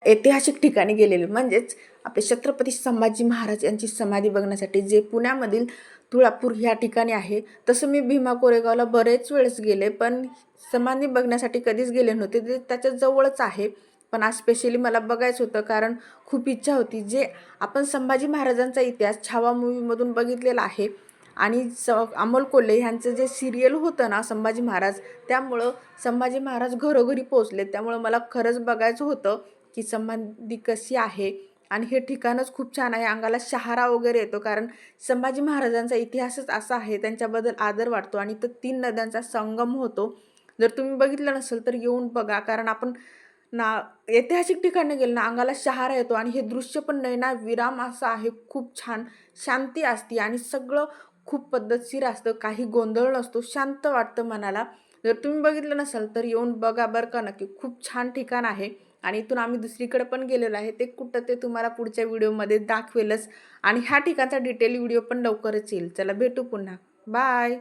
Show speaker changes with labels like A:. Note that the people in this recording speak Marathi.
A: ऐतिहासिक ठिकाणी गेलेले, म्हणजेच आपले छत्रपती संभाजी महाराज यांची समाधी बघण्यासाठी, जे पुण्यामधील तुळापूर ह्या ठिकाणी आहे. तसं मी भीमा कोरेगावला बरेच वेळेस गेले, पण समाधी बघण्यासाठी कधीच गेले नव्हते. ते त्याच्या जवळच आहे, पण आज स्पेशली मला बघायचं होतं, कारण खूप इच्छा होती. जे आपण संभाजी महाराजांचा इतिहास छावा मूवीमधून बघितलेला आहे आणि अमोल कोल्हे ह्यांचं जे सिरियल होतं ना संभाजी महाराज, त्यामुळं संभाजी महाराज घरोघरी पोचले. त्यामुळं मला खरंच बघायचं होतं की समाधी कशी आहे. आणि हे ठिकाणच खूप छान आहे, अंगाला शहारा वगैरे येतो, कारण संभाजी महाराजांचा इतिहासच असा आहे, त्यांच्याबद्दल आदर वाटतो. आणि तर 3 नद्यांचा संगम होतो. जर तुम्ही बघितलं नसेल तर येऊन बघा, कारण आपण ना ऐतिहासिक ठिकाणी गेलं ना अंगाला शहारा येतो. आणि हे दृश्य पण नयनाविराम असं आहे, खूप छान शांती असते आणि सगळं खूप पद्धतशीर असतं, काही गोंधळ नसतो, शांत वाटतं मनाला. जर तुम्ही बघितलं नसाल तर येऊन बघा बरं का, नक्की. खूप छान ठिकाण आहे. आणि इथून आम्ही दुसरीकडे पण गेलेलो आहे, ते कुठं ते तुम्हाला पुढच्या व्हिडिओमध्ये दाखवेलच. आणि ह्या ठिकाणचा डिटेल व्हिडिओ पण लवकरच येईल. चला भेटू पुन्हा. बाय.